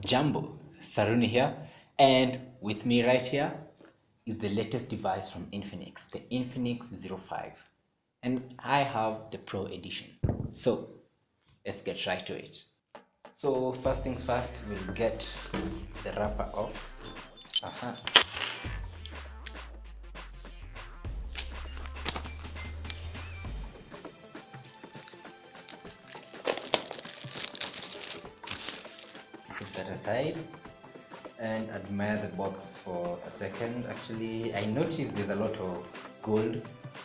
Jambo, Saruni here, and with me right here is the latest device from Infinix, the Infinix 05, and I have the Pro Edition. So let's get right to it. So first things first, we'll get the wrapper off. Put that aside and admire the box for a second. Actually, I noticed there's a lot of gold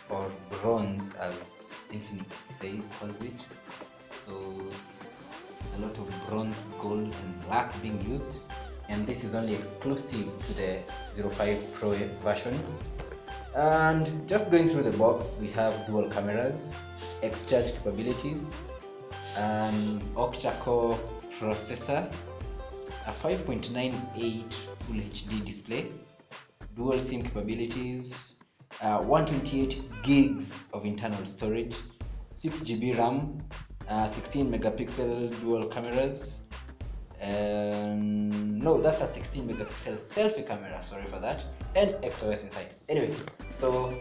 or bronze, as Infinix calls it. So a lot of bronze, gold and black being used, and this is only exclusive to the 05 Pro version. And just going through the box, we have dual cameras, X-Charge capabilities, an octa-core processor, a 5.98 Full HD display, dual SIM capabilities, 128 gigs of internal storage, 6 GB RAM, 16 megapixel dual cameras, no, that's a 16 megapixel selfie camera, sorry for that, and XOS inside. Anyway, so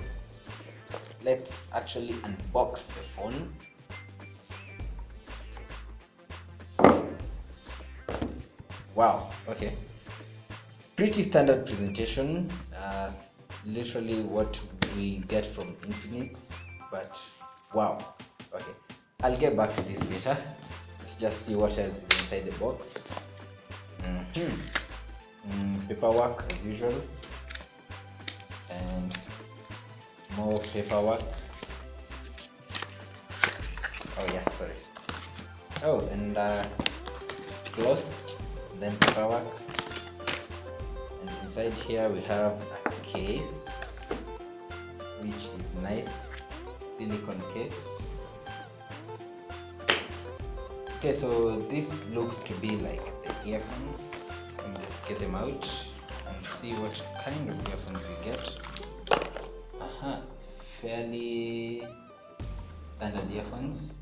let's actually unbox the phone. Wow, okay, it's pretty standard presentation, literally what we get from Infinix, but wow. Okay, I'll get back to this later. Let's just see what else is inside the box. Paperwork as usual, and more paperwork. Oh yeah, sorry. Oh, and cloth, then paperwork, and inside here we have a case, which is nice, silicone case. Okay, so this looks to be like the earphones. Let's get them out and see what kind of earphones we get. Fairly standard earphones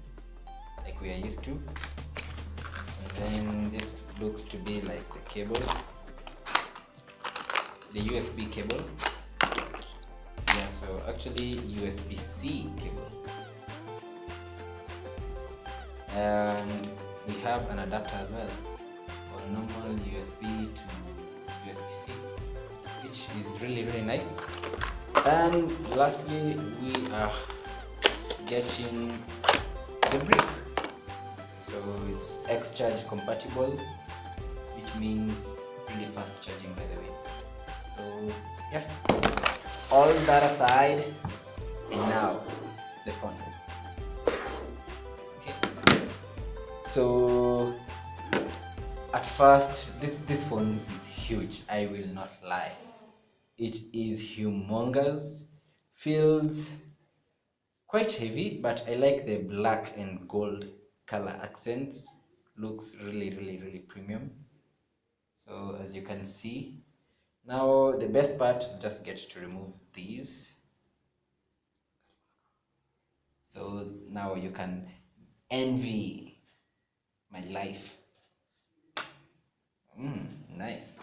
like we are used to. And then this looks to be like the cable, the USB cable. Yeah, so actually USB-C cable. And we have an adapter as well, or normal USB to USB-C, which is really nice. And lastly, we are getting the brick. So it's X-Charge compatible, which means really fast charging, by the way. So yeah, all that aside, and now the phone. So at first, this phone is huge, I will not lie. It is humongous, feels quite heavy, but I like the black and gold color accents. Looks really premium. So as you can see, now the best part, just get to remove these. So now you can envy my life. Nice.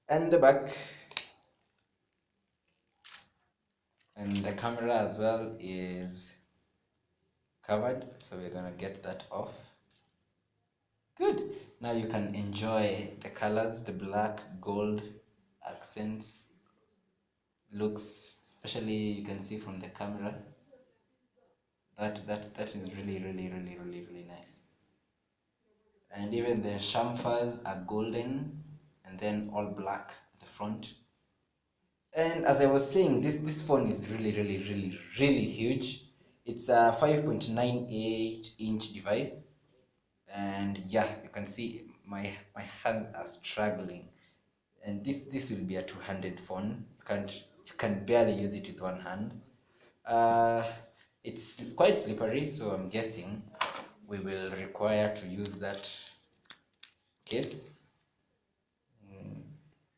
And the back, and the camera as well is covered, so we're gonna get that off. Good. Now you can enjoy the colors, the black, gold accents. Looks, especially you can see from the camera, that is really nice. And even the chamfers are golden and then all black at the front. And as I was saying, this phone is really huge. It's a 5.98 inch device, and yeah, you can see my hands are struggling. And this will be a two-handed phone. You can barely use it with one hand. It's quite slippery, so I'm guessing we will require to use that case.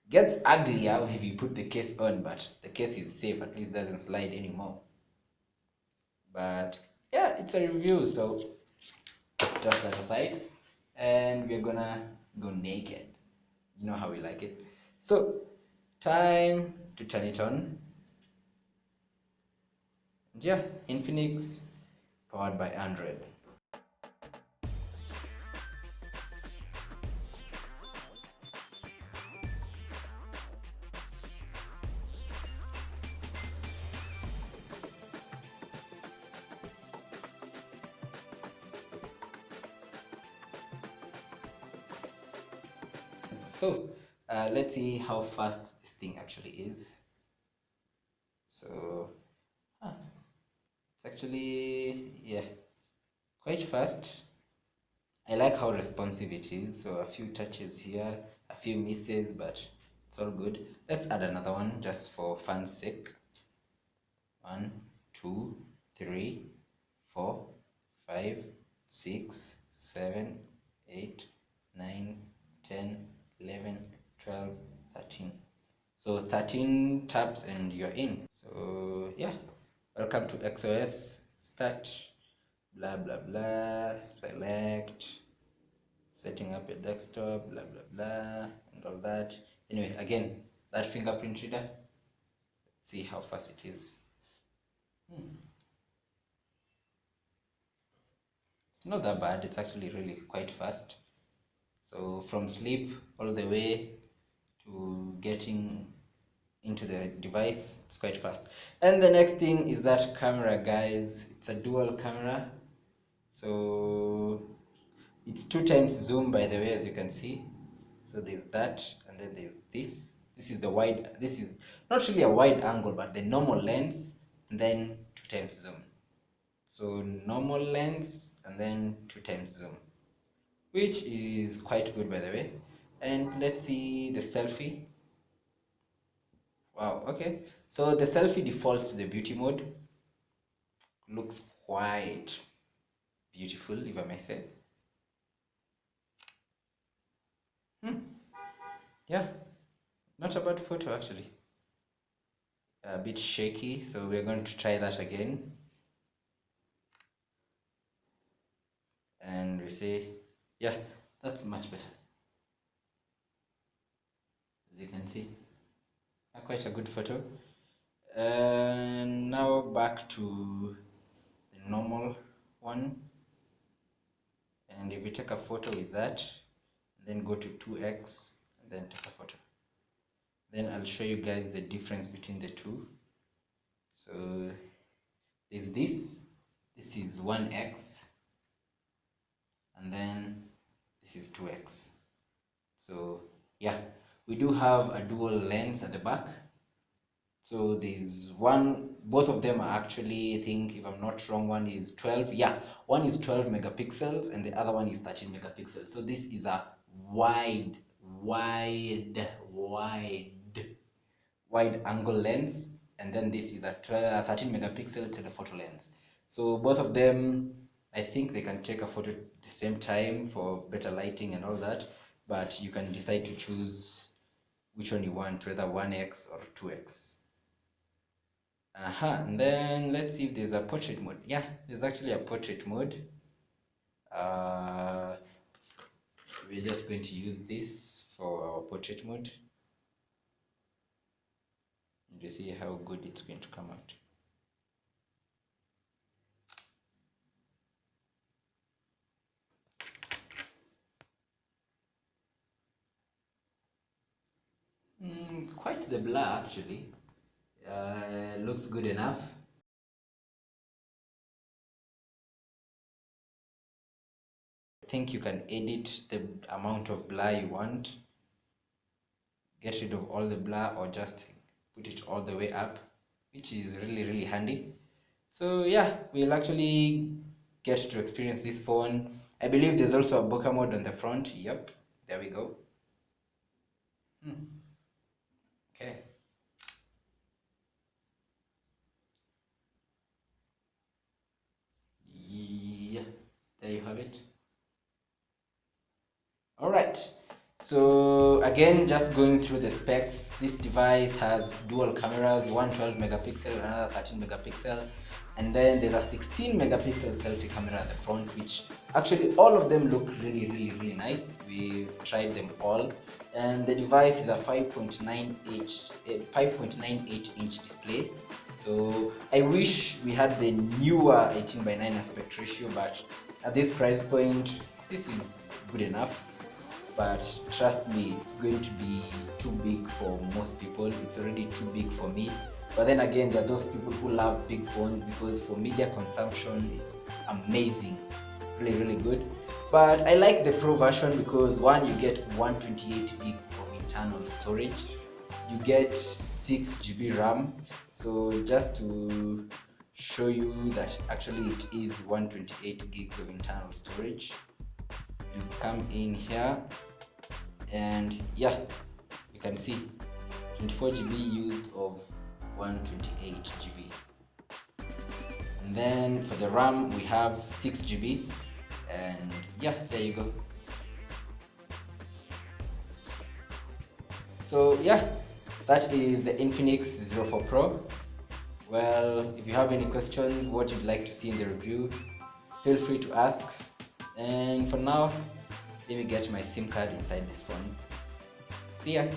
Gets uglier if you put the case on, but the case is safe, at least doesn't slide anymore. But yeah, it's a review, so just that aside, and we're gonna go naked. You know how we like it. So, time to turn it on. Yeah, Infinix powered by Android. So, let's see how fast this thing actually is. So, it's actually, yeah, quite fast. I like how responsive it is. So a few touches here, a few misses, but it's all good. Let's add another one just for fun's sake. 1, 2, 3, 4, 5, 6, 7, 8, 9, 10, 11, 12, 13. So 13 taps and you're in. So yeah, welcome to XOS. Start, blah blah blah, select, setting up your desktop, blah blah blah, and all that. Anyway, again, that fingerprint reader, see how fast it is. It's not that bad, it's actually really quite fast. So from sleep all the way to getting into the device, it's quite fast. And the next thing is that camera, guys. It's a dual camera, so it's 2 times zoom, by the way, as you can see. So there's that, and then there's this is the wide, this is not really a wide angle but the normal lens, and then 2 times zoom. So normal lens and then 2 times zoom, which is quite good, by the way. And let's see the selfie. Wow, okay, so the selfie defaults to the beauty mode. Looks quite beautiful, if I may say. Yeah, not a bad photo actually. A bit shaky, so we're going to try that again. And we say, yeah, that's much better. As you can see, quite a good photo. And now back to the normal one. And if we take a photo with that, then go to 2x and then take a photo, then I'll show you guys the difference between the two. So there's this is 1x, and then this is 2x. So yeah, we do have a dual lens at the back. So there's one, both of them are actually, I think, if I'm not wrong, one is 12, yeah, one is 12 megapixels and the other one is 13 megapixels. So this is a wide angle lens, and then this is a 13 megapixel telephoto lens. So both of them, I think they can take a photo at the same time for better lighting and all that, but you can decide to choose which one you want, whether 1x or 2x. And then let's see if there's a portrait mode. Yeah, there's actually a portrait mode. uh, we're just going to use this for our portrait mode, and you see how good it's going to come out. Quite the blur actually. Looks good enough. I think you can edit the amount of blur you want, get rid of all the blur, or just put it all the way up, which is really handy. So yeah, we'll actually get to experience this phone. I believe there's also a bokeh mode on the front. Yep, there we go. Okay. Yeah, there you have it. All right. So again, just going through the specs, this device has dual cameras, one 12 megapixel, another 13 megapixel, and then there's a 16 megapixel selfie camera at the front, which actually all of them look really nice. We've tried them all, and the device is a 5.98 inch display. So I wish we had the newer 18:9 aspect ratio, but at this price point, this is good enough. But trust me, it's going to be too big for most people. It's already too big for me. But then again, there are those people who love big phones, because for media consumption, it's amazing, really good. But I like the Pro version because one, you get 128 gigs of internal storage, you get 6 GB RAM. So just to show you that actually it is 128 gigs of internal storage, you come in here and yeah, you can see 24 GB used of 128 GB. And then for the RAM we have 6 GB, and yeah, there you go. So yeah, that is the Infinix 04 Pro. Well, if you have any questions, what you'd like to see in the review, feel free to ask. And for now, let me get my SIM card inside this phone. See ya!